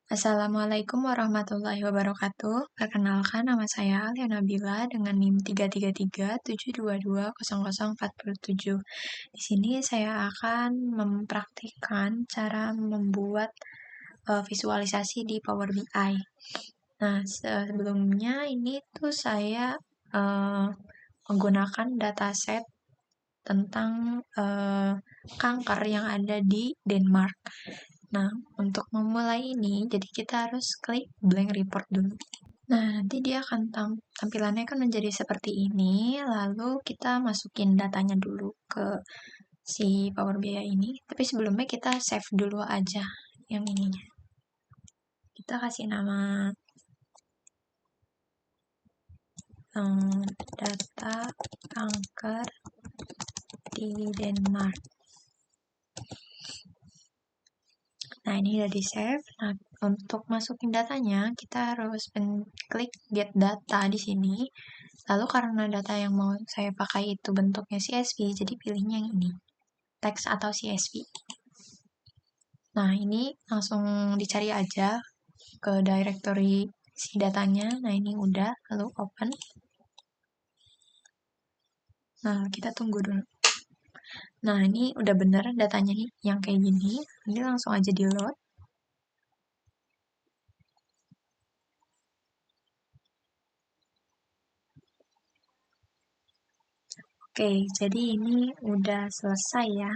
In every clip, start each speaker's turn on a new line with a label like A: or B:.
A: Assalamualaikum warahmatullahi wabarakatuh. Perkenalkan, nama saya Alia Nabila dengan NIM 33372200047. Di sini saya akan mempraktikkan cara membuat visualisasi di Power BI. Nah, sebelumnya ini tuh saya menggunakan dataset tentang kanker yang ada di Denmark. Nah, untuk memulai ini, jadi kita harus klik blank report dulu. Nah, nanti dia akan tampilannya kan menjadi seperti ini, lalu kita masukin datanya dulu ke si Power BI ini. Tapi sebelumnya kita save dulu aja yang ininya. Kita kasih nama data kanker di Denmark. Nah, ini udah di-save. Nah, untuk masukin datanya, kita harus klik get data di sini. Lalu karena data yang mau saya pakai itu bentuknya CSV, jadi pilihnya yang ini, teks atau CSV. Nah, ini langsung dicari aja ke directory si datanya. Nah, ini udah, lalu open. Nah, kita tunggu dulu. Nah, ini udah bener datanya yang kayak gini. Ini langsung aja di-load. Oke, jadi ini udah selesai ya.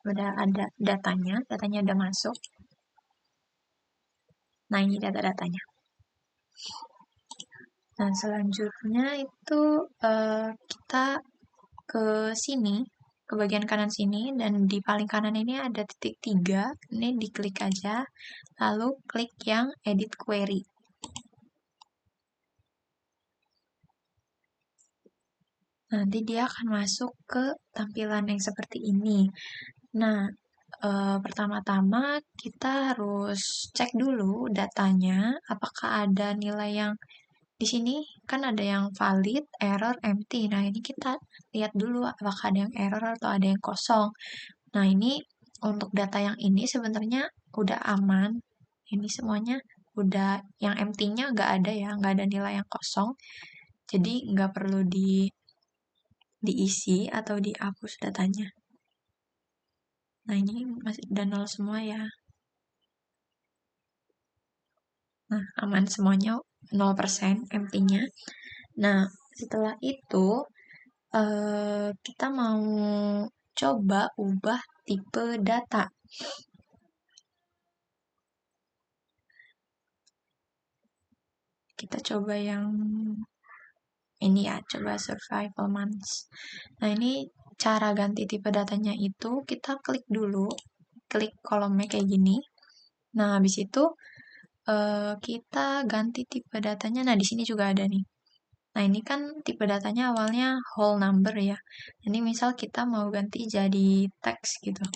A: Udah ada datanya udah masuk. Nah, ini data-datanya. Nah, selanjutnya itu kita ke sini, ke bagian kanan sini, dan di paling kanan ini ada titik 3, ini diklik aja, lalu klik yang edit query. Nanti dia akan masuk ke tampilan yang seperti ini. Nah, pertama-tama kita harus cek dulu datanya, apakah ada nilai yang di sini kan ada yang valid, error, empty. Nah, ini kita lihat dulu apakah ada yang error atau ada yang kosong. Nah, ini untuk data yang ini sebenarnya udah aman. Ini semuanya udah, yang empty-nya nggak ada ya, nggak ada nilai yang kosong. Jadi nggak perlu diisi atau dihapus datanya. Nah, ini masih udah nol semua ya. Nah, aman semuanya 0% empty-nya. Nah, setelah itu kita mau coba ubah tipe data. Kita coba yang ini ya, coba survival months. Nah, ini cara ganti tipe datanya itu kita klik dulu, klik kolomnya kayak gini. Nah, habis itu kita ganti tipe datanya. Nah, di sini juga ada nih. Nah, ini kan tipe datanya awalnya whole number ya. Ini misal kita mau ganti jadi teks gitu.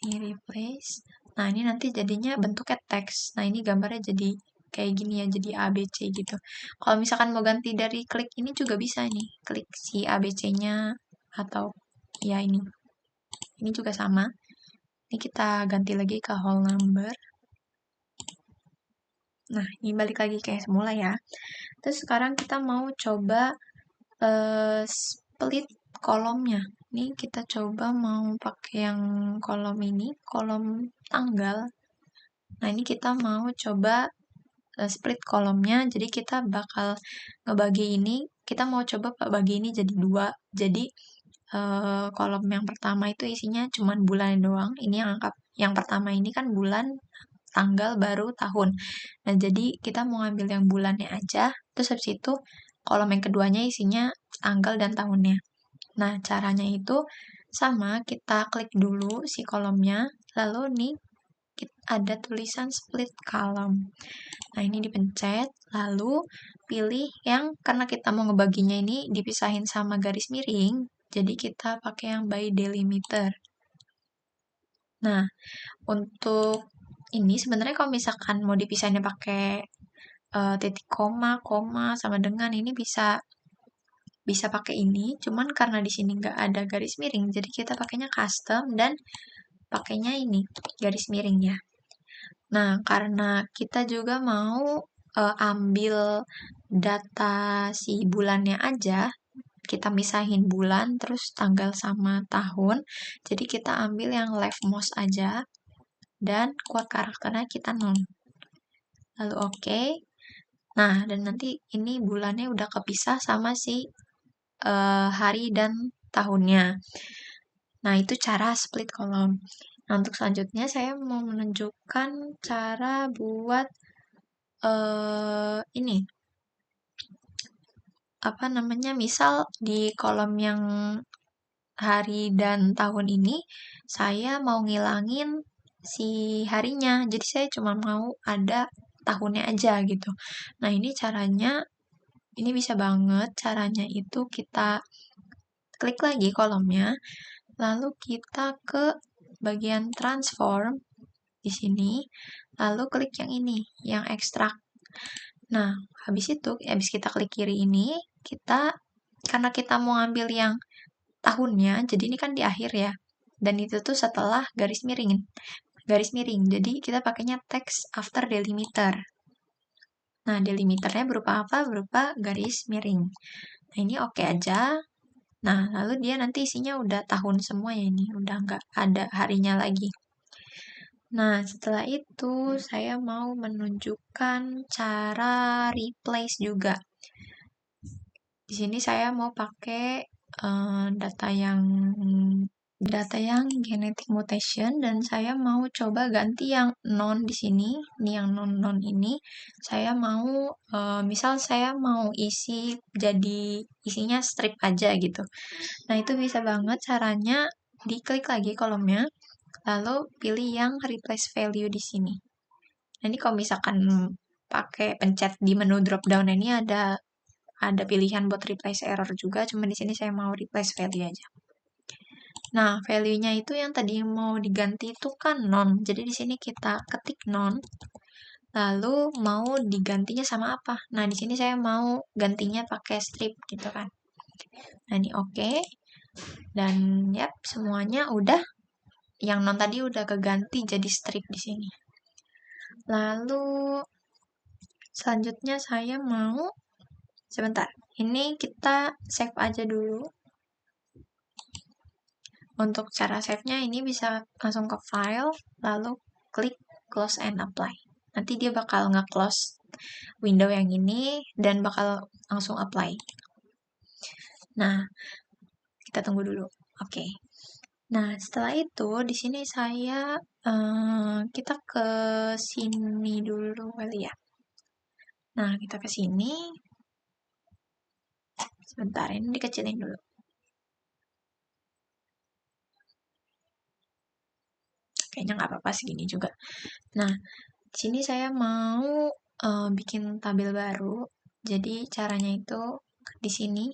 A: Ini replace. Nah, ini nanti jadinya bentuknya teks. Nah, ini gambarnya jadi kayak gini ya, jadi ABC gitu. Kalau misalkan mau ganti dari klik ini juga bisa nih. Klik si ABC-nya atau ya ini. Ini juga sama. Ini kita ganti lagi ke whole number. Nah, ini balik lagi kayak semula ya. Terus sekarang kita mau coba split kolomnya. Ini kita coba mau pakai yang kolom ini, kolom tanggal. Nah, ini kita mau coba split kolomnya. Jadi kita bakal ngebagi ini, kita mau coba bagi ini jadi 2. Jadi kolom yang pertama itu isinya cuma bulan doang. Ini yang pertama ini kan bulan, tanggal, baru, tahun. Nah, jadi kita mau ngambil yang bulannya aja, terus habis itu kolom yang keduanya isinya tanggal dan tahunnya. Nah, caranya itu sama, kita klik dulu si kolomnya, lalu nih ada tulisan split column. Nah, ini dipencet, lalu pilih yang, karena kita mau ngebaginya ini dipisahin sama garis miring, jadi kita pakai yang by delimiter. Nah, untuk ini sebenarnya kalau misalkan mau dipisahinnya pakai titik koma sama dengan, ini bisa pakai ini, cuman karena di sini nggak ada garis miring, jadi kita pakainya custom dan pakainya ini garis miring ya. Nah, karena kita juga mau ambil data si bulannya aja, kita misahin bulan, terus tanggal sama tahun, jadi kita ambil yang leftmost aja, dan quote karakternya kita nol. Lalu oke. Nah, dan nanti ini bulannya udah kepisah sama si hari dan tahunnya. Nah, itu cara split kolom. Nah, untuk selanjutnya saya mau menunjukkan cara buat ini apa namanya? Misal di kolom yang hari dan tahun ini saya mau ngilangin si harinya. Jadi saya cuma mau ada tahunnya aja gitu. Nah, ini caranya ini bisa banget caranya itu kita klik lagi kolomnya, lalu kita ke bagian transform di sini, lalu klik yang ini, yang ekstrak. Nah, habis kita klik kiri ini, karena kita mau ambil yang tahunnya, jadi ini kan di akhir ya, dan itu tuh setelah garis miring, jadi kita pakainya text after delimiter. Nah, delimiternya berupa apa? Berupa garis miring. Nah, ini oke aja. Nah, lalu dia nanti isinya udah tahun semua ya ini, udah nggak ada harinya lagi. Nah, setelah itu saya mau menunjukkan cara replace juga. Di sini saya mau pakai data yang genetic mutation dan saya mau coba ganti yang non di sini. Ini yang non ini saya mau misal saya mau jadi isinya strip aja gitu. Nah, itu bisa banget caranya diklik lagi kolomnya, lalu pilih yang replace value di sini. Nah, ini kalau misalkan pakai pencet di menu drop down ini ada pilihan buat replace error juga, cuma di sini saya mau replace value aja. Nah, value-nya itu yang tadi mau diganti itu kan non. Jadi di sini kita ketik non. Lalu mau digantinya sama apa? Nah, di sini saya mau gantinya pakai strip gitu kan. Nah, ini oke. Dan yap, semuanya udah. Yang non tadi udah keganti jadi strip di sini. Lalu selanjutnya saya mau sebentar. Ini kita save aja dulu. Untuk cara save-nya ini bisa langsung ke file, lalu klik close and apply. Nanti dia bakal nge-close window yang ini dan bakal langsung apply. Nah, kita tunggu dulu. Oke. Nah, setelah itu di sini kita ke sini dulu kali ya. Nah, kita ke sini. Sebentar, ini dikecilin dulu. Kayaknya nggak apa-apa segini juga. Nah, di sini saya mau bikin tabel baru. Jadi caranya itu di sini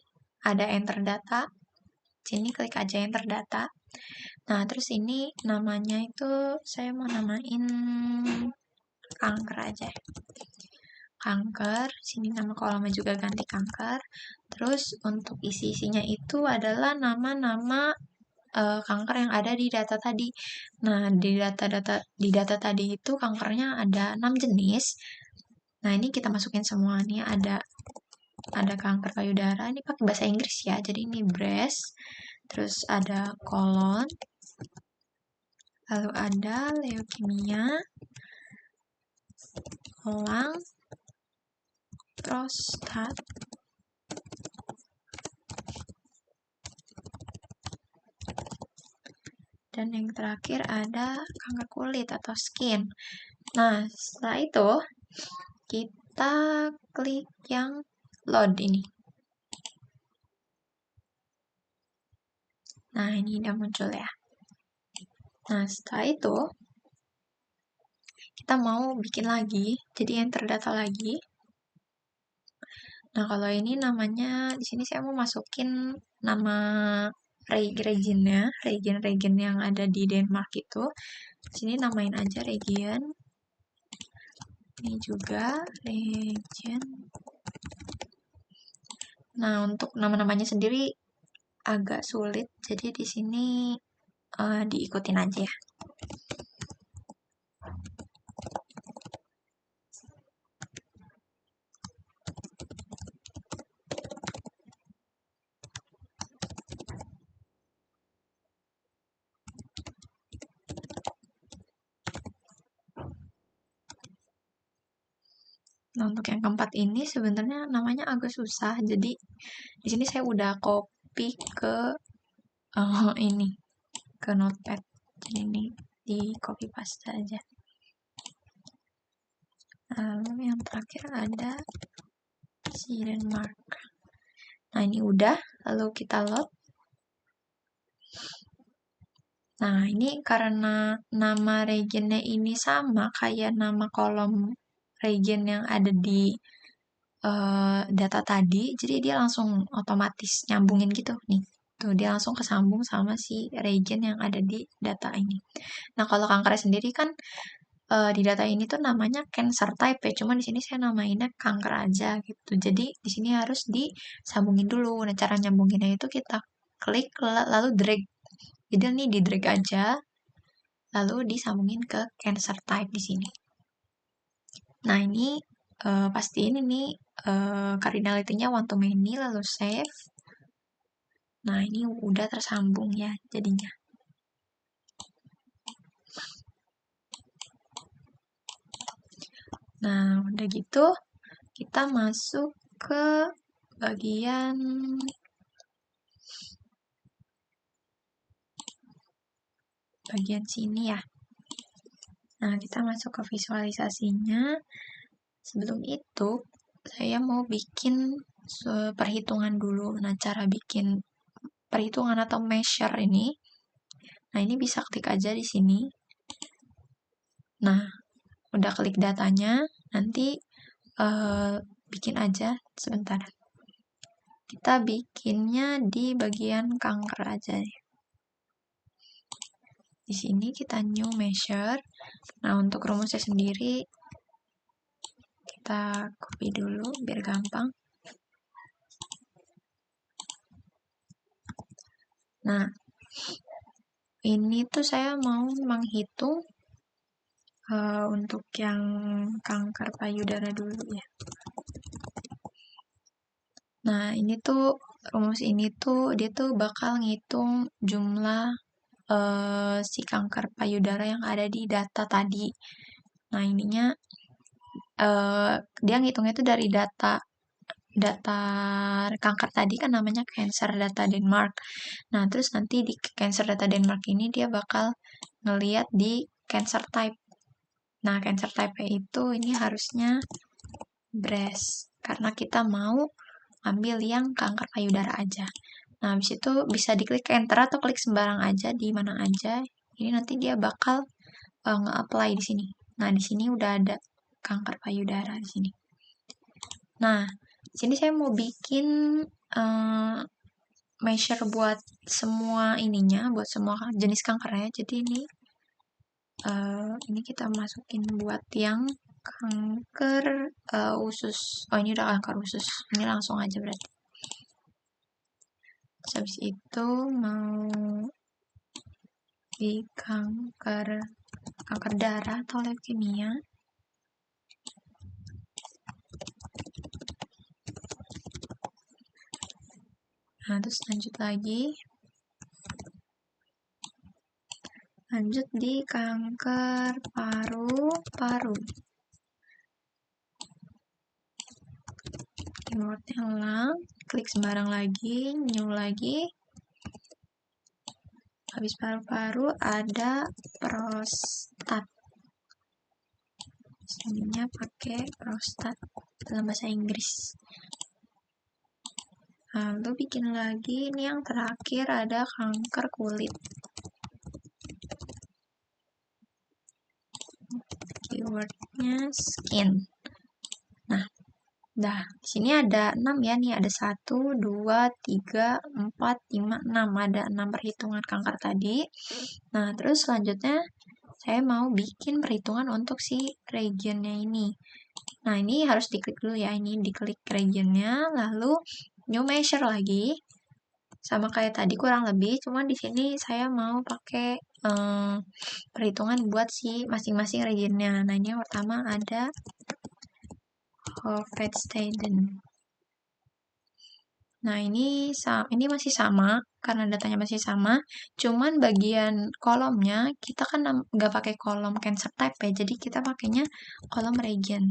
A: ada enter data. Sini klik aja enter data. Nah, terus ini namanya itu saya mau namain kanker aja. Kanker, sini nama kolomnya juga ganti kanker. Terus untuk isi-isinya itu adalah nama-nama kanker yang ada di data tadi. Nah, di data tadi itu kankernya ada 6 jenis. Nah, ini kita masukin semua nih, ada kanker payudara, ini pakai bahasa Inggris ya. Jadi ini breast, terus ada kolon, lalu ada leukemia, lung, prostat, dan yang terakhir ada kanker kulit atau skin. Nah, setelah itu kita klik yang load ini. Nah, ini udah muncul ya. Nah, setelah itu kita mau bikin lagi, jadi enter data lagi. Nah, kalau ini namanya di sini saya mau masukin nama region yang ada di Denmark itu. Di sini namain aja region. Ini juga region. Nah, untuk nama-namanya sendiri agak sulit, jadi di sini diikutin aja ya. Nah, untuk yang keempat ini sebenarnya namanya agak susah. Jadi di sini saya udah copy ke ini ke notepad. Jadi ini di copy paste aja. Lalu yang terakhir ada si Denmark. Nah, ini udah. Lalu kita load. Nah, ini karena nama regionnya ini sama kayak nama kolom region yang ada di data tadi, jadi dia langsung otomatis nyambungin gitu nih. Tuh, dia langsung kesambung sama si region yang ada di data ini. Nah, kalau kanker sendiri kan di data ini tuh namanya cancer type ya, cuma di sini saya namainnya kanker aja gitu. Jadi di sini harus disambungin dulu. Nah, cara nyambunginnya itu kita klik lalu drag. Jadi ini di drag aja, lalu disambungin ke cancer type di sini. Nah, ini pastiin ini cardinality-nya one to many, lalu save. Nah, ini udah tersambung ya jadinya. Nah, udah gitu kita masuk ke bagian sini ya. Nah, kita masuk ke visualisasinya. Sebelum itu, saya mau bikin perhitungan dulu. Nah, cara bikin perhitungan atau measure ini, nah ini bisa klik aja di sini. Nah, udah klik datanya, nanti bikin aja sebentar. Kita bikinnya di bagian kanker aja ya. Di sini kita new measure. Nah, untuk rumusnya sendiri kita copy dulu biar gampang. Nah, ini tuh saya mau menghitung untuk yang kanker payudara dulu ya. Nah, ini tuh rumus ini tuh dia tuh bakal ngitung jumlah si kanker payudara yang ada di data tadi. Nah, ininya dia ngitungnya tuh dari data kanker tadi kan namanya Cancer Data Denmark. Nah, terus nanti di Cancer Data Denmark ini dia bakal ngeliat di cancer type. Nah, cancer type itu ini harusnya breast karena kita mau ambil yang kanker payudara aja. Nah, habis itu bisa diklik enter atau klik sembarang aja di mana aja. Ini nanti dia bakal nge-apply di sini. Nah, di sini udah ada kanker payudara di sini. Nah, di sini saya mau bikin measure buat semua ininya, buat semua jenis kankernya. Jadi ini kita masukin buat yang kanker usus. Oh, ini udah kanker usus. Ini langsung aja berarti. Terus habis itu mau di kanker darah atau leukemia. Nah, terus lanjut lagi. Lanjut di kanker paru-paru. Keywordnya ulang, klik sembarang lagi, new lagi. Habis paru-paru ada prostat. Sininya pakai prostat dalam bahasa Inggris. Lalu bikin lagi, ini yang terakhir ada kanker kulit. Keywordnya skin. Nah, di sini ada 6 ya, nih ada 1, 2, 3, 4, 5, 6. Ada 6 perhitungan kanker tadi. Nah, terus selanjutnya saya mau bikin perhitungan untuk si regionnya ini. Nah, ini harus diklik dulu ya, ini diklik regionnya, lalu new measure lagi. Sama kayak tadi kurang lebih, cuma di sini saya mau pakai perhitungan buat si masing-masing regionnya. Nah, ini yang pertama ada Hovedstaden. Nah, ini masih sama, karena datanya masih sama, cuman bagian kolomnya, kita kan nggak pakai kolom cancer type ya, jadi kita pakainya kolom region.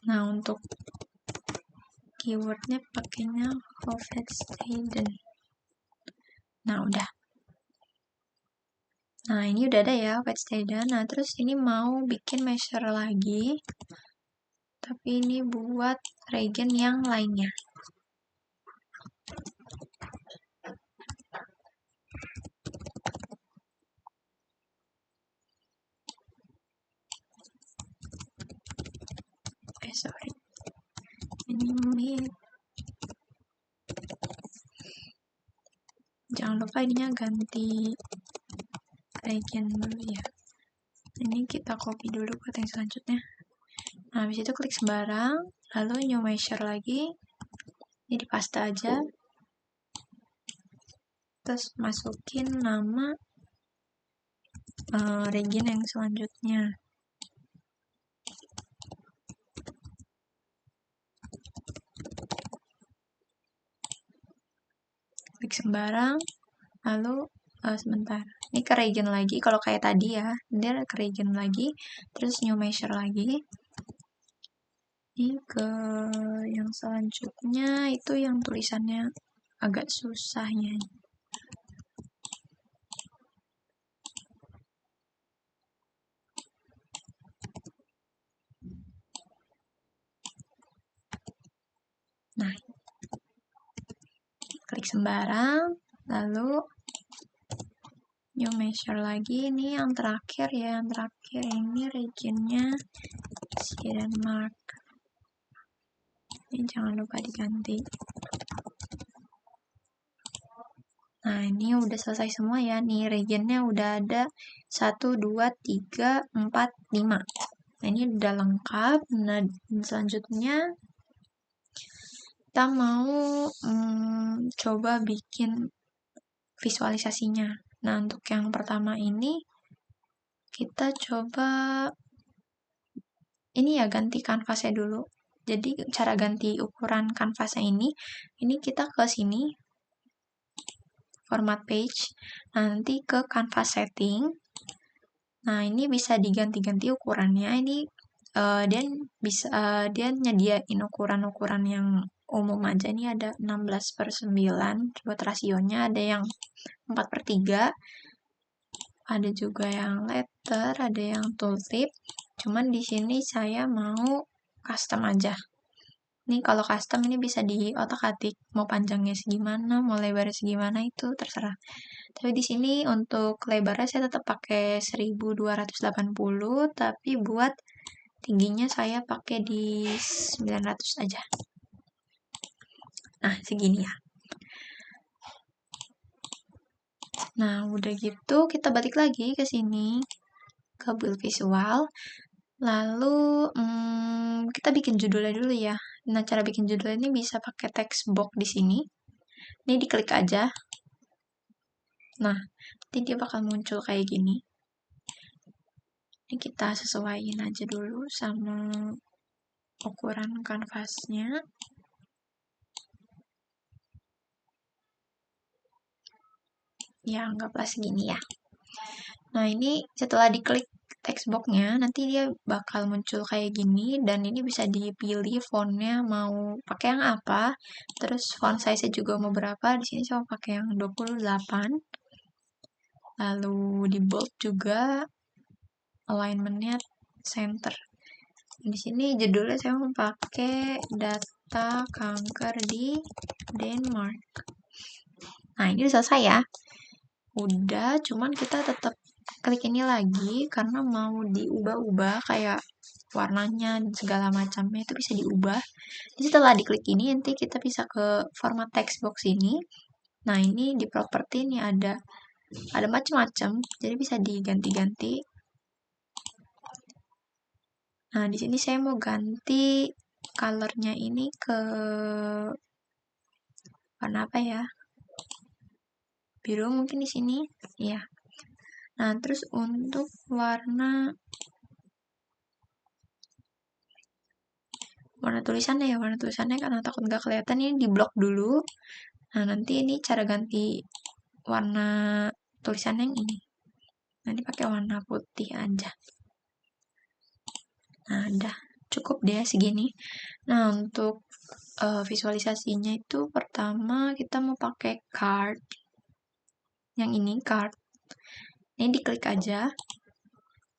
A: Nah, untuk keywordnya pakainya Hovedsteden. Nah, udah. Nah, ini udah ada ya Hovedsteden. Nah, terus ini mau bikin measure lagi. Tapi ini buat region yang lainnya. Sorry. Ini jangan lupa ininya ganti region dulu ya. Ini kita copy dulu buat yang selanjutnya. Nah, habis itu klik sembarang, lalu new measure lagi. Ini di paste aja. Terus masukin nama region yang selanjutnya. Klik sembarang, lalu sebentar. Ini ke region lagi, kalau kayak tadi ya, dia ke region lagi, terus new measure lagi. Ini ke yang selanjutnya, itu yang tulisannya agak susahnya. Nah, klik sembarang, lalu new measure lagi. Ini yang terakhir ya, yang terakhir ini regionnya Denmark. Ini jangan lupa diganti. Nah, ini udah selesai semua ya. Nih, regionnya udah ada 1, 2, 3, 4, 5. Nah, ini udah lengkap. Nah, selanjutnya kita mau coba bikin visualisasinya. Nah, untuk yang pertama ini kita coba ini ya, ganti kanvasnya dulu. Jadi cara ganti ukuran kanvasnya ini kita ke sini, format page, nanti ke canvas setting. Nah, ini bisa diganti-ganti ukurannya. Ini dia nyediain ukuran-ukuran yang umum aja. Ini ada 16/9 buat rasionya, ada yang 4/3, ada juga yang letter, ada yang tooltip. Cuman di sini saya mau custom aja. Ini kalau custom ini bisa di otak-atik, mau panjangnya segimana, mau lebarnya segimana itu terserah. Tapi di sini untuk lebarnya saya tetap pakai 1280, tapi buat tingginya saya pakai di 900 aja. Nah, segini ya. Nah, udah gitu kita balik lagi ke sini, ke build visual. Lalu kita bikin judulnya dulu ya. Nah, cara bikin judulnya ini bisa pakai text box di sini. Ini diklik aja. Nah, nanti dia bakal muncul kayak gini. Ini kita sesuaiin aja dulu sama ukuran kanvasnya. Ya, anggaplah segini ya. Nah, ini setelah diklik text box-nya, nanti dia bakal muncul kayak gini, dan ini bisa dipilih fontnya mau pakai yang apa, terus font size-nya juga mau berapa. Di sini saya mau pakai yang 28. Lalu di bold juga, alignment-nya center. Di sini judulnya saya mau pakai data kanker di Denmark. Nah, ini udah selesai ya. Udah, cuman kita tetap klik ini lagi karena mau diubah-ubah kayak warnanya dan segala macamnya itu bisa diubah. Jadi setelah diklik ini nanti kita bisa ke format text box ini. Nah, ini di property ini ada macam-macam, jadi bisa diganti-ganti. Nah, di sini saya mau ganti colornya ini ke warna apa ya? Biru mungkin di sini. Iya. Nah, terus untuk warna tulisannya karena takut nggak kelihatan, ini di blok dulu. Nah, nanti ini cara ganti warna tulisannya yang ini. Nanti pakai warna putih aja. Nah, udah. cukup deh segini. Nah, untuk visualisasinya itu pertama kita mau pakai card. Yang ini card. Ini diklik aja.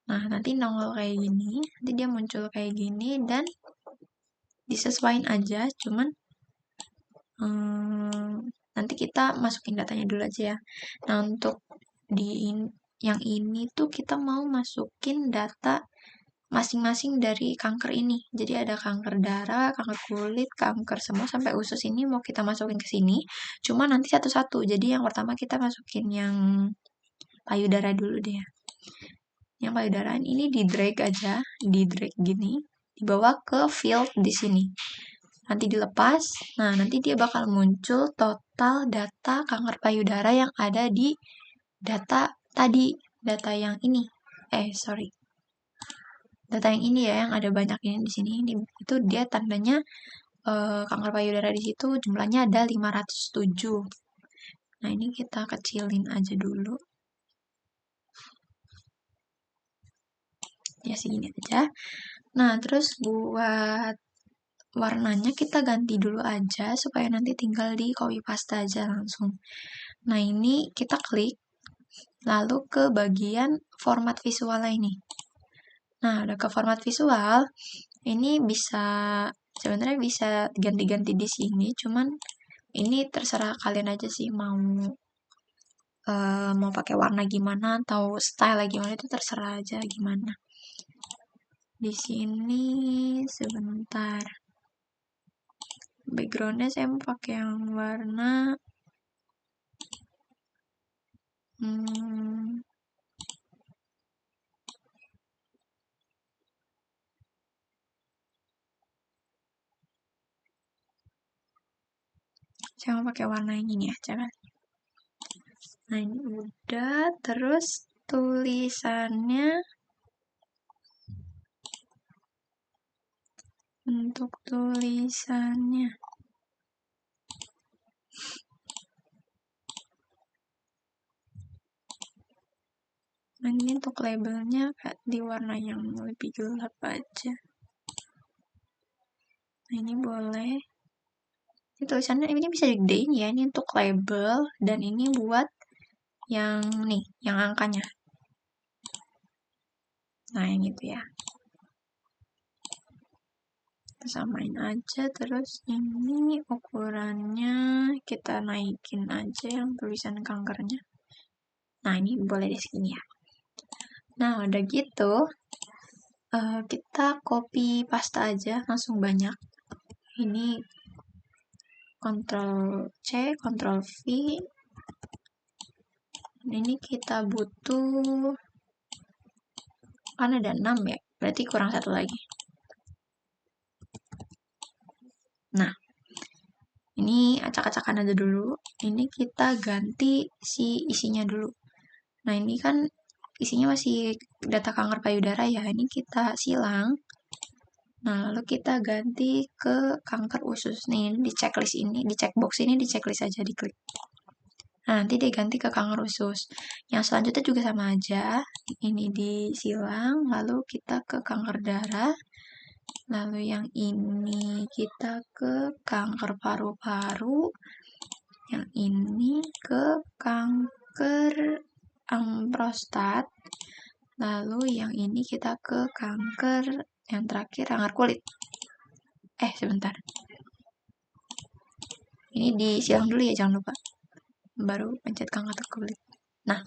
A: Nah, nanti nongol kayak gini. Nanti dia muncul kayak gini dan disesuaikan aja. Cuman nanti kita masukin datanya dulu aja ya. Nah, untuk yang ini tuh kita mau masukin data masing-masing dari kanker ini. Jadi ada kanker darah, kanker kulit, kanker semua sampai usus ini mau kita masukin ke sini. Cuma nanti satu-satu. Jadi yang pertama kita masukin yang payudara dulu deh ya. Yang payudara ini di drag aja, di drag gini, dibawa ke field di sini. Nanti dilepas, nah nanti dia bakal muncul total data kanker payudara yang ada di data tadi, data yang ini. Data yang ini ya, yang ada banyak ini di sini. Itu dia tandanya kanker payudara di situ jumlahnya ada 507. Nah, ini kita kecilin aja dulu. Ya, segini aja. Nah, terus buat warnanya kita ganti dulu aja supaya nanti tinggal di copy paste aja langsung. Nah, ini kita klik lalu ke bagian format visualnya ini. Nah, udah ke format visual, ini sebenarnya bisa ganti-ganti di sini, cuman ini terserah kalian aja sih mau pakai warna gimana atau style gimana, itu terserah aja gimana. Di sini sebentar. Backgroundnya saya mau pakai yang warna saya mau pakai warna yang ini aja kan. Nah, ini udah. Terus tulisannya untuk tulisannya nah, ini untuk labelnya di warna yang lebih gelap aja. Nah, ini boleh. Ini tulisannya ini bisa digedein ya. Ini untuk label dan ini buat yang nih, yang angkanya. Nah, yang itu ya. Kita samain aja, terus ini ukurannya kita naikin aja yang tulisan kankernya. Nah, ini boleh di sini ya. Nah, udah gitu, kita copy paste aja langsung banyak. Ini Ctrl C, Ctrl V. Ini kita butuh, kan ada 6 ya, berarti kurang 1 lagi. Nah, ini acak-acakan aja dulu. Ini kita ganti si isinya dulu. Nah, ini kan isinya masih data kanker payudara ya. Ini kita silang. Nah, lalu kita ganti ke kanker usus. Nih, di checklist ini, di checkbox ini, di checklist aja diklik. Nah, nanti dia ganti ke kanker usus. Yang selanjutnya juga sama aja. Ini disilang, lalu kita ke kanker darah. Lalu yang ini kita ke kanker paru-paru. Yang ini ke kanker prostat. Lalu yang ini kita ke kanker yang terakhir, kanker kulit. Sebentar. Ini disilang dulu ya, jangan lupa. Baru pencet kanker kulit. Nah,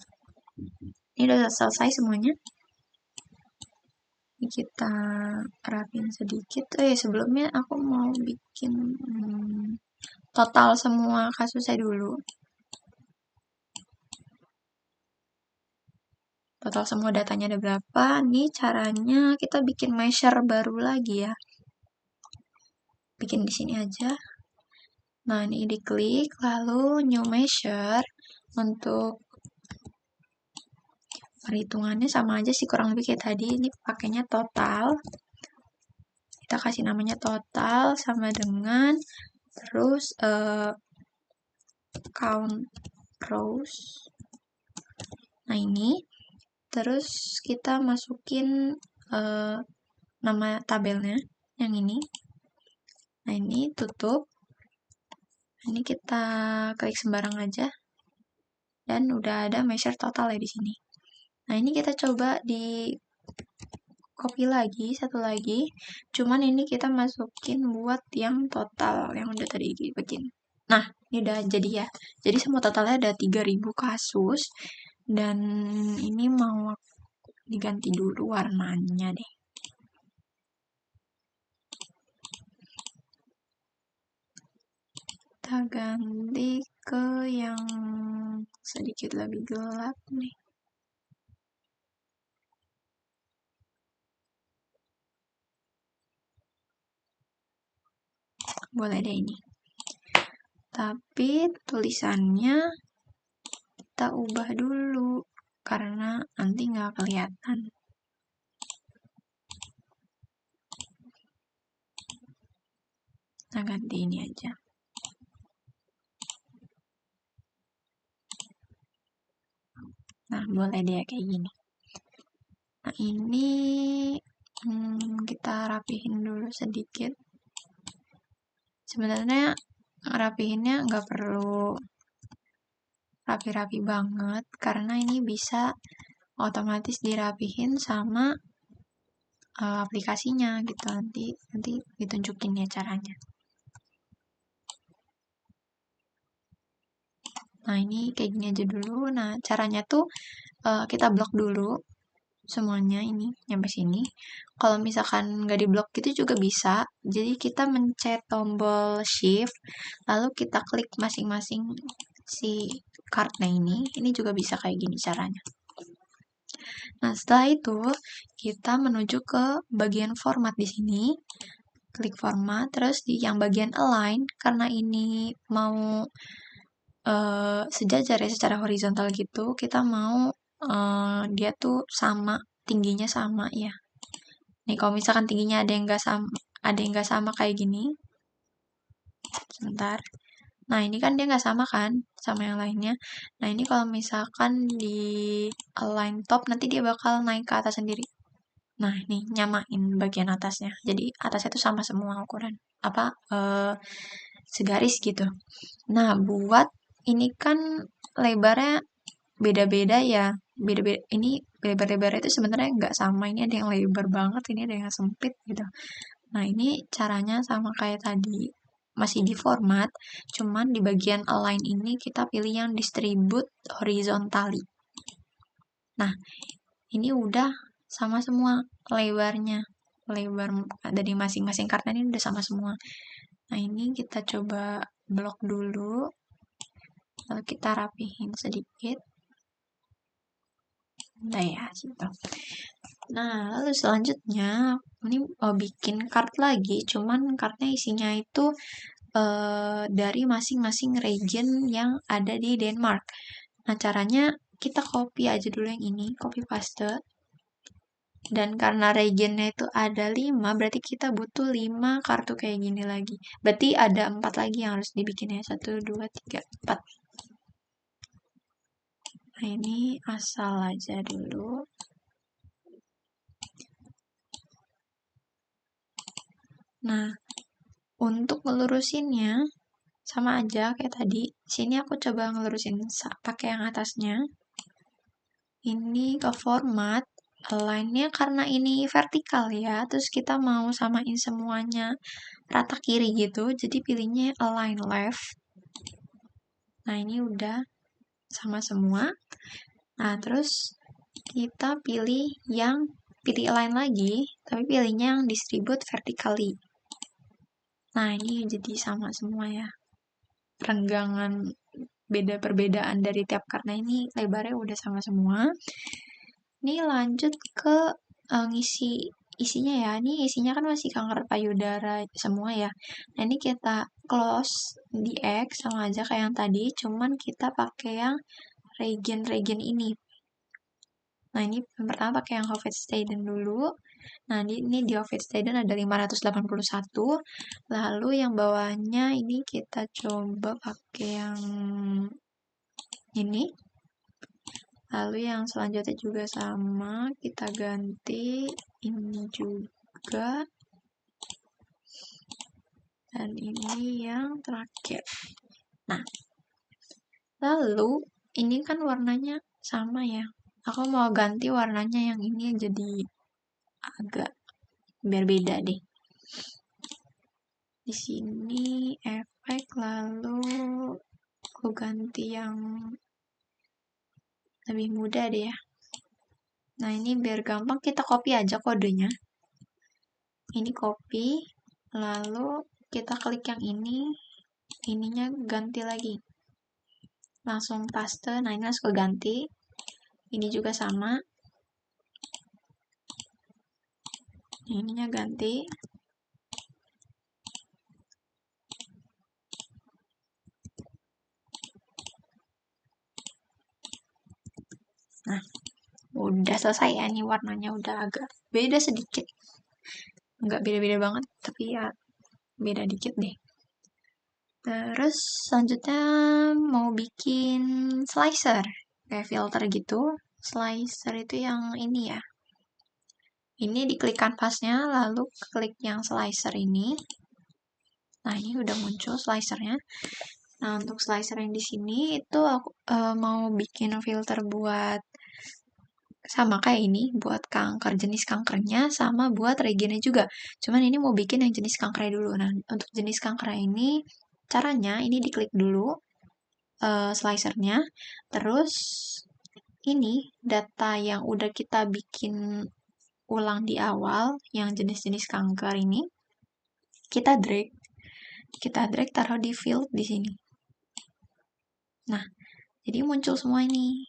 A: ini udah selesai semuanya. Ini kita rapin sedikit. Sebelumnya aku mau bikin total semua kasusnya dulu. Total semua datanya ada berapa. Ini caranya kita bikin measure baru lagi ya. Bikin di sini aja. Nah, ini diklik, lalu new measure. Untuk perhitungannya sama aja sih, kurang lebih kayak tadi. Ini pakainya total. Kita kasih namanya total sama dengan terus count rows. Nah, ini terus kita masukin nama tabelnya. yang ini. Nah, ini tutup. Ini kita klik sembarang aja. Dan udah ada measure total ya di sini. Nah, ini kita coba di copy lagi, satu lagi. Cuman ini kita masukin buat yang total, yang udah tadi dibikin. Nah, ini udah jadi ya. Jadi semua totalnya ada 3000 kasus. Dan ini mau diganti dulu warnanya deh. Kita ganti ke yang sedikit lebih gelap nih. Boleh deh ini. Tapi tulisannya kita ubah dulu karena nanti nggak kelihatan. Nah, ganti ini aja. Nah, boleh deh kayak gini. Nah, ini kita rapihin dulu sedikit. Sebenarnya rapihinnya nggak perlu rapi-rapi banget, karena ini bisa otomatis dirapihin sama aplikasinya gitu. Nanti ditunjukin ya caranya. Nah, ini kayak gini aja dulu. Nah, caranya tuh kita blok dulu semuanya ini nyampe sini. Kalau misalkan nggak diblok gitu juga bisa. Jadi kita mencet tombol shift, lalu kita klik masing-masing si kartnya ini. Ini juga bisa kayak gini caranya. Nah, setelah itu kita menuju ke bagian format di sini. Klik format, terus di yang bagian align, karena ini mau sejajar ya secara horizontal gitu, kita mau dia tuh sama, tingginya sama ya. Nih kalau misalkan tingginya ada yang nggak sama kayak gini, sebentar. Nah, ini kan dia nggak sama kan sama yang lainnya. Nah, ini kalau misalkan di align top, nanti dia bakal naik ke atas sendiri. Nah, ini nyamain bagian atasnya. Jadi atasnya itu sama semua ukuran. Segaris gitu. Nah, buat ini kan lebarnya beda-beda ya. Beda-beda. Ini lebar-lebarnya itu sebenarnya nggak sama. Ini ada yang lebar banget, ini ada yang sempit gitu. Nah, ini caranya sama kayak tadi. Masih di format, cuman di bagian align ini kita pilih yang distribute horizontally. Nah, ini udah sama semua lebarnya. Lebar dari masing-masing kartu ini udah sama semua. Nah, ini kita coba blok dulu. Lalu kita rapihin sedikit. Nah ya, gitu. Nah, lalu selanjutnya ini bikin kart lagi, cuman kartnya isinya itu dari masing-masing region yang ada di Denmark. Nah, caranya kita copy aja dulu yang ini, copy paste. Dan karena regionnya itu ada 5, berarti kita butuh 5 kartu kayak gini lagi. Berarti ada 4 lagi yang harus dibikin ya. 1, 2, 3, 4. Nah, ini asal aja dulu. Nah, untuk ngelurusinnya, sama aja kayak tadi. Sini aku coba ngelurusin pakai yang atasnya. Ini ke format, align-nya karena ini vertikal ya, terus kita mau samain semuanya rata kiri gitu, jadi pilihnya align left. Nah, ini udah sama semua. Nah, terus kita pilih align lagi, tapi pilihnya yang distribute vertically. Nah, ini jadi sama semua ya. Renggangan perbedaan dari tiap karena ini lebarnya udah sama semua. Ini lanjut ke ngisi isinya ya. Ini isinya kan masih kanker payudara semua ya. Nah, ini kita close di X sama aja kayak yang tadi, cuman kita pakai yang region-region ini. Nah, ini yang pertama pakai yang Hovedstaden dulu. Nah, ini di Hovedstaden ada 581. Lalu yang bawahnya ini kita coba pakai yang ini. Lalu yang selanjutnya juga sama, kita ganti ini juga. Dan ini yang terakhir. Nah, lalu ini kan warnanya sama ya. Aku mau ganti warnanya yang ini jadi agak biar beda deh. Di sini efek, lalu aku ganti yang lebih mudah deh ya. Nah, ini biar gampang kita copy aja kodenya. Ini copy, lalu kita klik yang ini, ininya ganti lagi. Langsung paste, nah ini langsung ganti. Ini juga sama. Ininya ganti. Nah, udah selesai ya, ini warnanya udah agak beda sedikit. Nggak beda-beda banget, tapi ya beda dikit deh. Terus selanjutnya mau bikin slicer, kayak filter gitu. Slicer itu yang ini ya. Ini diklik kanvasnya, lalu klik yang slicer ini. Nah, ini udah muncul slicernya. Nah, untuk slicer yang di sini itu aku mau bikin filter buat sama kayak ini, buat kanker, jenis kankernya, sama buat regennya juga. Cuman ini mau bikin yang jenis kankernya dulu. Nah, untuk jenis kankernya ini, caranya ini diklik dulu slicernya, terus ini data yang udah kita bikin ulang di awal, yang jenis-jenis kanker ini, kita drag taruh di field di sini. Nah, jadi muncul semua ini.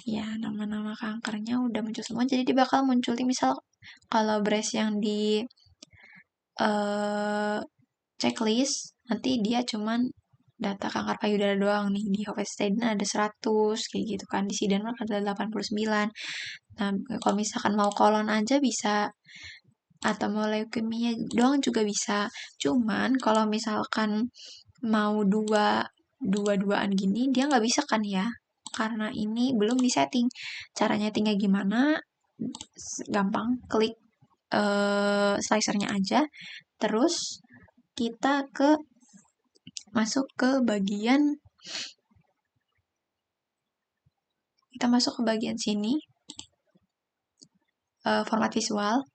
A: Ya, nama-nama kankernya udah muncul semua. Jadi dia bakal muncul misal kalau breast yang di checklist, nanti dia cuman data kanker payudara doang nih. Di Hofstadter ada 100, kayak gitu kan. Di Siedenmark ada 89. Nah, kalau misalkan mau kolon aja bisa, atau mau leukemia doang juga bisa. Cuman kalau misalkan mau dua-duaan gini, dia nggak bisa kan ya, karena ini belum disetting. Caranya tinggal gimana? Gampang, klik slicernya aja, terus kita masuk ke bagian sini, format visual,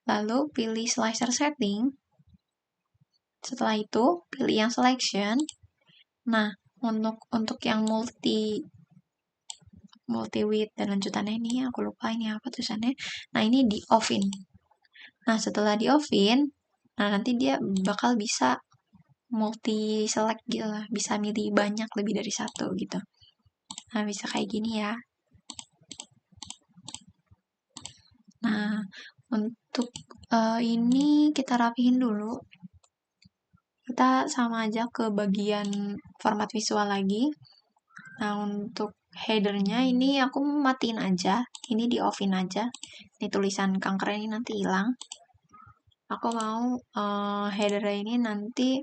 A: lalu pilih slicer setting. Setelah itu pilih yang selection. Nah, untuk yang multi width dan lanjutannya ini aku lupa ini apa tulisannya. Nah, ini di off-in. Nah, setelah di off-in, nah nanti dia bakal bisa multi select gitu lah, bisa milih banyak lebih dari satu gitu. Nah, bisa kayak gini ya. Nah, untuk ini kita rapihin dulu. Kita sama aja ke bagian format visual lagi. Nah, untuk headernya ini aku matiin aja. Ini di offin aja. Ini tulisan kanker ini nanti hilang. Aku mau headernya ini nanti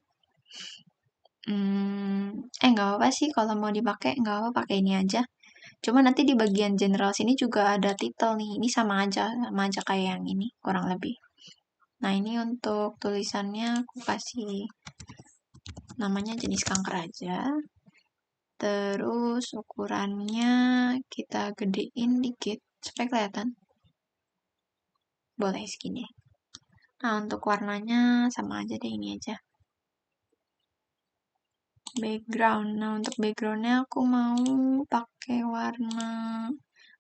A: nggak apa-apa sih kalau mau dipakai, nggak apa-apa pakai ini aja. Cuma nanti di bagian general sini juga ada title nih. Ini sama aja kayak yang ini, kurang lebih. Nah, ini untuk tulisannya aku kasih namanya jenis kanker aja. Terus ukurannya kita gedein dikit supaya kelihatan. Boleh segini. Nah, untuk warnanya sama aja deh, ini aja. Background. Nah, untuk backgroundnya aku mau pakai warna...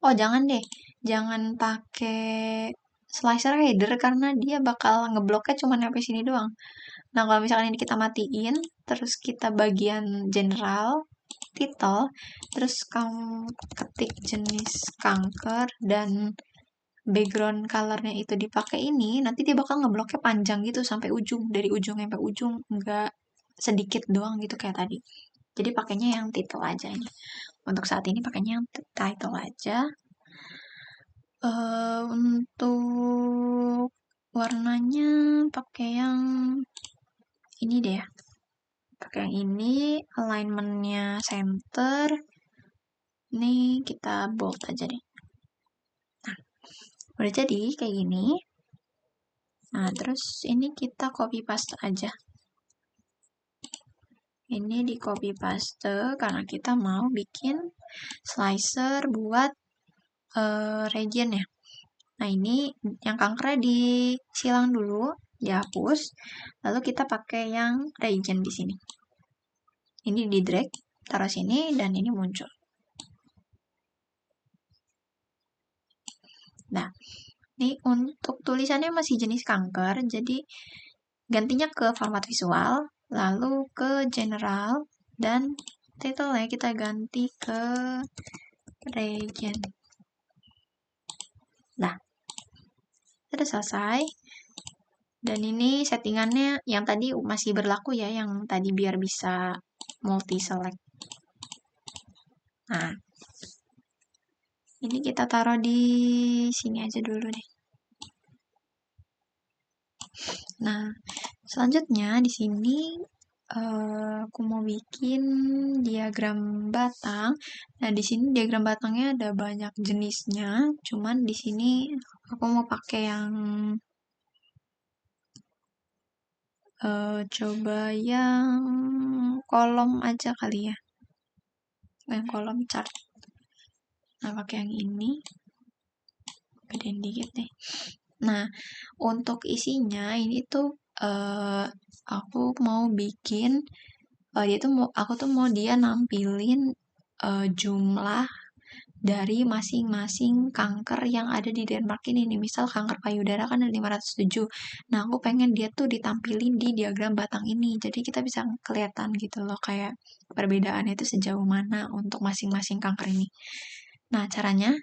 A: Oh, jangan deh. Jangan pakai slicer header karena dia bakal ngebloknya cuma sampai sini doang. Nah, kalau misalkan ini kita matiin, terus kita bagian general, title, terus kamu ketik jenis kanker dan background colornya itu dipakai ini, nanti dia bakal ngebloknya panjang gitu sampai ujung, dari ujung sampai ujung, nggak sedikit doang gitu kayak tadi. Jadi pakainya yang title aja ini. Untuk saat ini pakainya yang title aja. Untuk warnanya pakai yang ini deh ya. Pakai yang ini, alignmentnya center. Ini kita bold aja deh. Nah, udah jadi kayak gini. Nah, terus ini kita copy paste aja. Ini di copy paste karena kita mau bikin slicer buat region ya. Nah, ini yang kankernya disilang dulu, dihapus. Lalu kita pakai yang region di sini. Ini di drag, taruh sini, dan ini muncul. Nah, ini untuk tulisannya masih jenis kanker, jadi gantinya ke format visual, lalu ke general, dan title-nya kita ganti ke region. Nah, sudah selesai. Dan ini settingannya yang tadi masih berlaku ya, yang tadi biar bisa multi select. Nah, ini kita taruh di sini aja dulu deh. Nah, selanjutnya di sini aku mau bikin diagram batang. Nah, di sini diagram batangnya ada banyak jenisnya, cuman di sini aku mau pakai yang coba yang kolom aja kali ya. Yang kolom chart. Nah, pakai yang ini. Gedein dikit deh. Nah, untuk isinya ini tuh aku mau bikin aku tuh mau dia nampilin jumlah dari masing-masing kanker yang ada di Denmark ini nih. Misal kanker payudara kan ada 507. Nah, aku pengen dia tuh ditampilin di diagram batang ini. Jadi kita bisa kelihatan gitu loh kayak perbedaannya itu sejauh mana untuk masing-masing kanker ini. Nah, caranya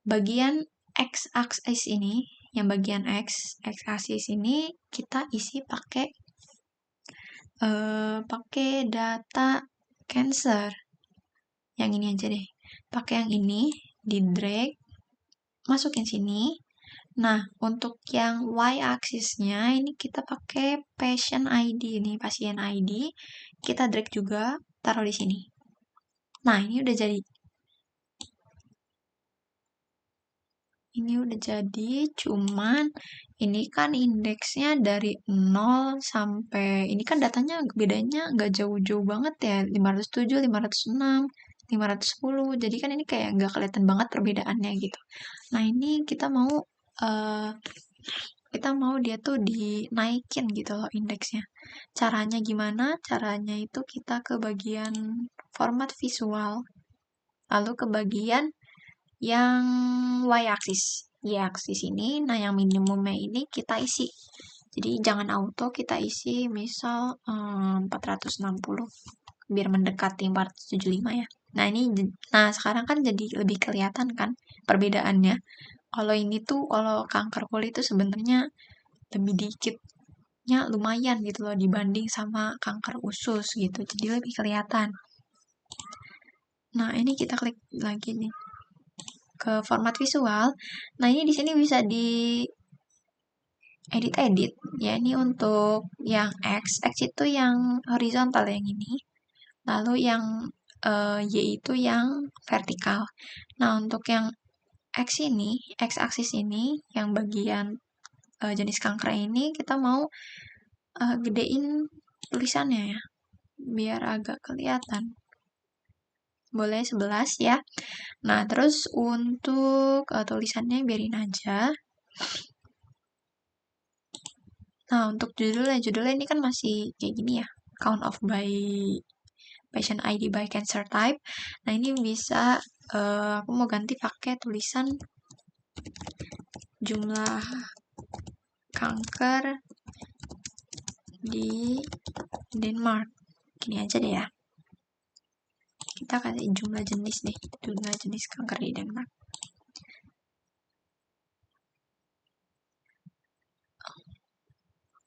A: bagian x-axis ini, yang bagian x-axis ini kita isi pakai data cancer. Yang ini aja deh. Pakai yang ini, di drag, masukin sini. Nah, untuk yang y-axisnya ini kita pakai patient ID ini, pasien ID. Kita drag juga, taruh di sini. Nah, ini udah jadi. Ini udah jadi, cuman ini kan indeksnya dari 0 sampai, ini kan datanya bedanya nggak jauh-jauh banget ya, 507, 506, 510, jadi kan ini kayak nggak kelihatan banget perbedaannya gitu. Nah, ini uh, kita mau dia tuh dinaikin gitu loh indeksnya. Caranya gimana? Caranya itu kita ke bagian format visual, lalu ke bagian yang y-axis. Y-axis ini, nah yang minimumnya ini kita isi. Jadi jangan auto, kita isi misal 460 biar mendekati 475 ya. Nah sekarang kan jadi lebih kelihatan kan perbedaannya. Kalau ini tuh kalau kanker kulit tuh sebenarnya lebih dikitnya lumayan gitu loh dibanding sama kanker usus gitu. Jadi lebih kelihatan. Nah, ini kita klik lagi nih ke format visual. Nah, ini di sini bisa di edit-edit. Ya, ini untuk yang X itu yang horizontal yang ini. Lalu yang Y itu yang vertikal. Nah, untuk yang X-aksis ini, yang bagian jenis kanker ini, kita mau gedein tulisannya ya, biar agak kelihatan. Boleh 11 ya. Nah, terus untuk tulisannya biarin aja. Nah, untuk judulnya ini kan masih kayak gini ya. Count of by patient ID by cancer type. Nah, ini bisa aku mau ganti pakai tulisan jumlah kanker di Denmark. Gini aja deh ya. Kita kasih jumlah jenis deh. Jumlah jenis kanker di Denmark.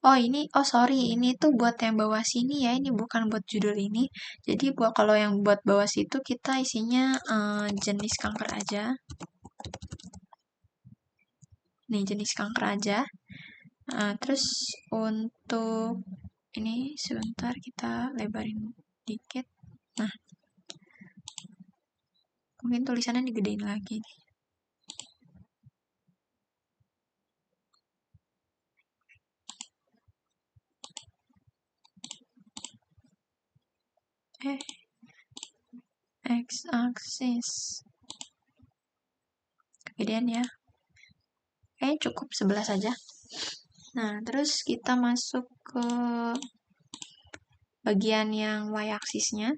A: Oh sorry, ini tuh buat yang bawah sini ya, ini bukan buat judul ini. Jadi kalau yang buat bawah situ kita isinya jenis kanker aja. Nih jenis kanker aja. Terus untuk ini sebentar kita lebarin dikit. Nah, mungkin tulisannya digedein lagi nih. x-axis. Kemudian ya, cukup 11 saja. Nah, terus kita masuk ke bagian yang y-axisnya.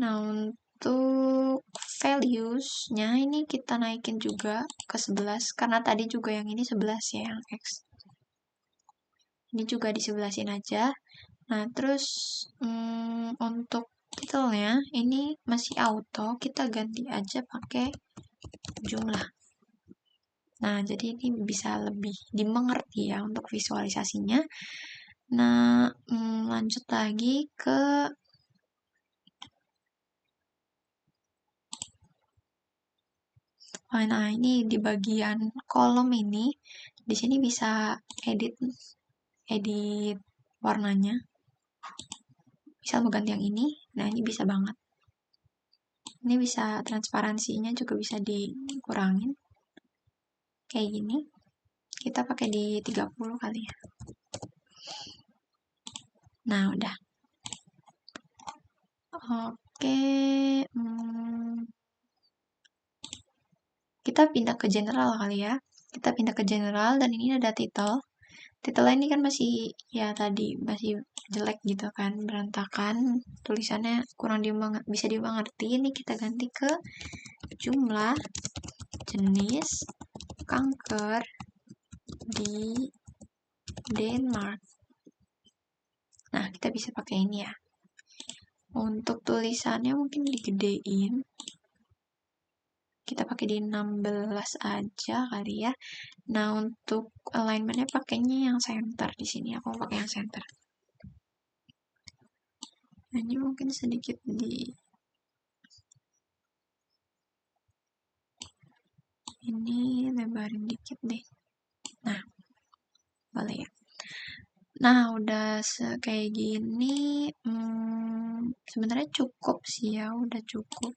A: Nah, untuk values-nya ini kita naikin juga ke 11, karena tadi juga yang ini 11 ya, yang x. Ini juga disebelahin aja. Nah, terus untuk titelnya ini masih auto, kita ganti aja pakai jumlah. Nah, jadi ini bisa lebih dimengerti ya untuk visualisasinya. Nah, lanjut lagi ke nah, ini di bagian kolom ini, di sini bisa edit warnanya. Bisa mau ganti yang ini. Nah, ini bisa banget. Ini bisa transparansinya juga bisa dikurangin. Kayak gini. Kita pakai di 30 kali ya. Nah, udah. Oke. Kita pindah ke general kali ya. Kita pindah ke general dan ini ada title. Titelnya ini kan masih ya tadi masih jelek gitu kan, berantakan, tulisannya kurang bisa dimengerti. Ini kita ganti ke jumlah jenis kanker di Denmark. Nah, kita bisa pakai ini ya. Untuk tulisannya mungkin digedein. Kita pakai di 16 aja kali ya. Nah, untuk alignment-nya pakainya yang center di sini. Aku pakai yang center. Nah, ini mungkin sedikit ini lebarin dikit deh. Nah, boleh ya. Nah, udah kayak gini, sebenarnya cukup sih ya, udah cukup.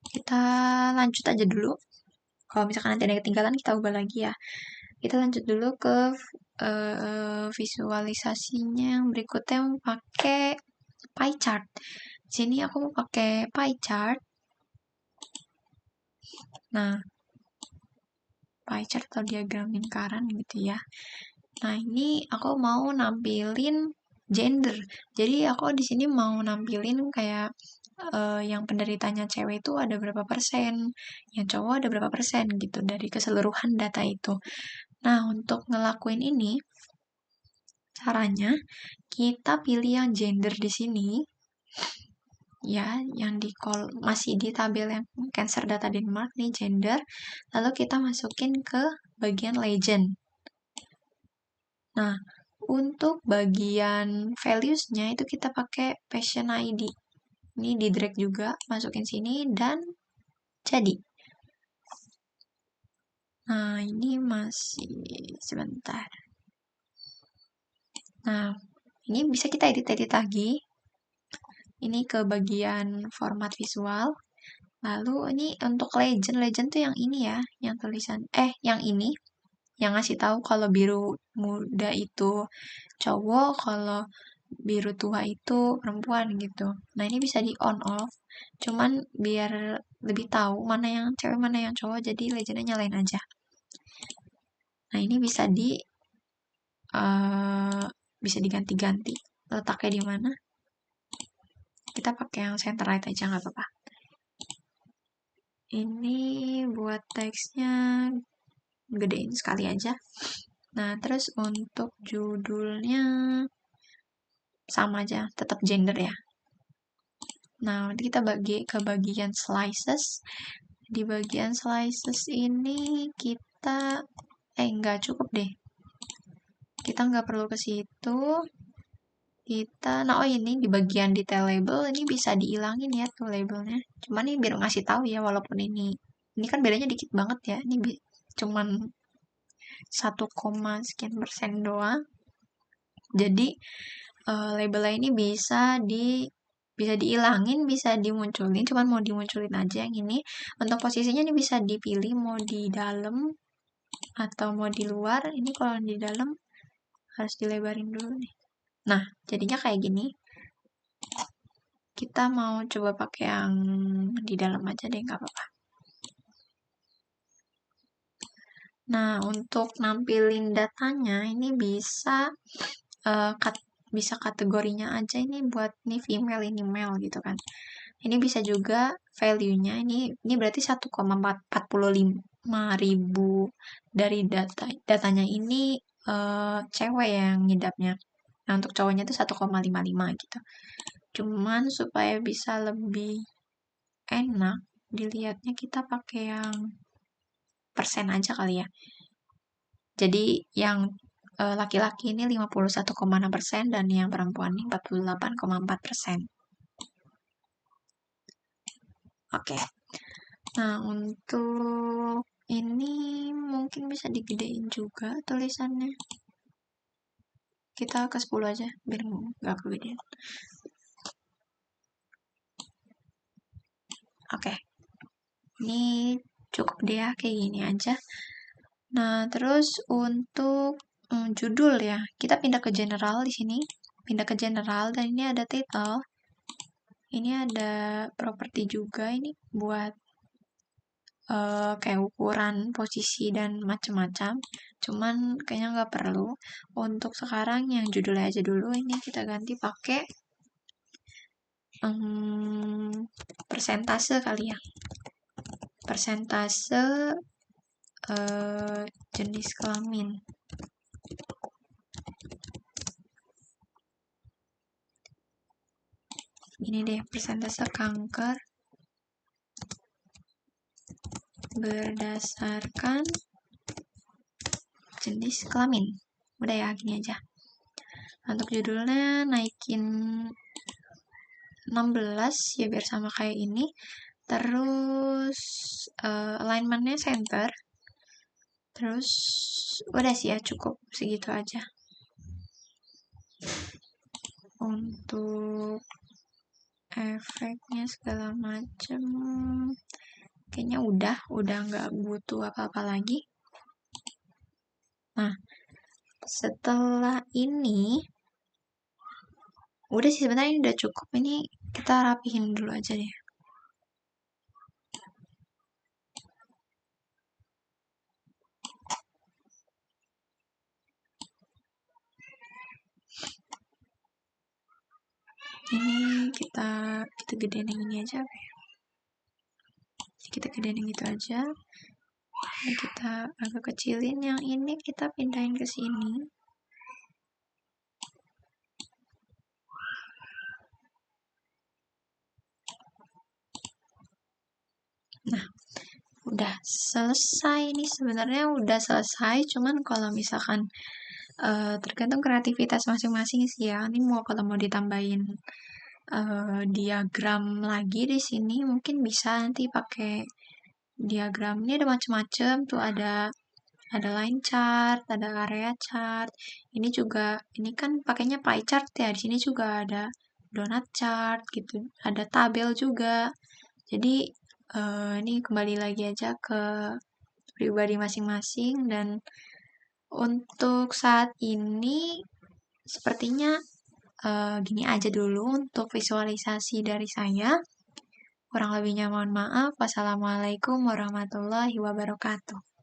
A: Kita lanjut aja dulu. Kalau misalkan nanti ada yang ketinggalan, kita ubah lagi ya. Kita lanjut dulu ke visualisasinya yang berikutnya pakai pie chart. Di sini aku mau pakai pie chart. Nah, pie chart atau diagram lingkaran gitu ya. Nah, ini aku mau nampilin gender. Jadi aku di sini mau nampilin kayak yang penderitanya cewek itu ada berapa persen, yang cowok ada berapa persen gitu dari keseluruhan data itu. Nah, untuk ngelakuin ini, caranya kita pilih yang gender di sini, ya, yang masih di tabel yang Cancer Data Denmark nih gender, lalu kita masukin ke bagian legend. Nah, untuk bagian values-nya itu kita pakai Passion ID. Ini di drag juga, masukin sini dan jadi. Nah, ini masih sebentar. Nah, ini bisa kita edit-edit lagi. Ini ke bagian format visual. Lalu ini untuk legend tuh yang ini ya, yang tulisan yang ini yang ngasih tahu kalau biru muda itu cowok, kalau biru tua itu perempuan gitu. Nah, ini bisa di on off. Cuman biar lebih tahu mana yang cewek mana yang cowok, jadi legendnya nyalain aja. Nah, ini bisa diganti-ganti letaknya di mana. Kita pakai yang center right aja nggak apa-apa. Ini buat teksnya gedein sekali aja. Nah, terus untuk judulnya sama aja, tetap gender ya. Nah, nanti kita bagi ke bagian slices. Di bagian slices ini kita nggak cukup deh. Kita nggak perlu ke situ. Ini di bagian detail label ini bisa diilangin ya tuh labelnya. Cuman ini biar ngasih tahu ya, walaupun ini kan bedanya dikit banget ya. Ini cuman 1, sekian persen doang. Jadi labelnya ini bisa diilangin, bisa dimunculin, cuman mau dimunculin aja yang ini. Untuk posisinya ini bisa dipilih mau di dalam atau mau di luar. Ini kalau di dalam harus dilebarin dulu nih. Nah, jadinya kayak gini. kita mau coba pakai yang di dalam aja deh, nggak apa-apa. Nah, untuk nampilin datanya ini bisa kategorinya aja ini buat nih female ini male gitu kan. Ini bisa juga value-nya ini berarti 1,45 ribu dari datanya ini cewek yang ngidapnya. Nah, untuk cowoknya itu 1,55 gitu. Cuman supaya bisa lebih enak dilihatnya kita pakai yang persen aja kali ya. Jadi yang laki-laki ini 51,6% dan yang perempuan ini 48,4%. Oke. Nah, untuk ini mungkin bisa digedein juga tulisannya. Kita ke 10 aja, biar nggak kegedean. Oke. Ini cukup deh ya, kayak gini aja. Nah, terus untuk judul ya, kita pindah ke general di sini. Pindah ke general, dan ini ada title. Ini ada properti juga, ini buat kayak ukuran, posisi, dan macam-macam. Cuman kayaknya nggak perlu. Untuk sekarang yang judulnya aja dulu, ini kita ganti pakai persentase kali ya. Persentase jenis kelamin. Ini deh, persentase kanker berdasarkan jenis kelamin. Udah ya, gini aja. Untuk judulnya naikin 16 ya biar sama kayak ini. Terus alignmentnya center. Terus udah sih ya, cukup segitu aja. Untuk efeknya segala macem kayaknya udah nggak butuh apa-apa lagi. Nah, setelah ini udah sih, sebenarnya ini udah cukup. Ini kita rapihin dulu aja deh. Ini kita gedein yang ini aja ya. Kita gedein yang itu aja. Ini kita agak kecilin, yang ini kita pindahin ke sini. Nah, udah selesai nih, sebenarnya udah selesai. Cuman kalau misalkan tergantung kreativitas masing-masing sih ya. Ini kalau mau ditambahin diagram lagi di sini mungkin bisa nanti pakai diagram. Ini ada macam-macam tuh, ada line chart, ada area chart. Ini juga, ini kan pakainya pie chart ya. Di sini juga ada donut chart gitu. Ada tabel juga. Jadi ini kembali lagi aja ke pribadi masing-masing. Dan untuk saat ini sepertinya gini aja dulu untuk visualisasi dari saya. Kurang lebihnya mohon maaf. Wassalamualaikum warahmatullahi wabarakatuh.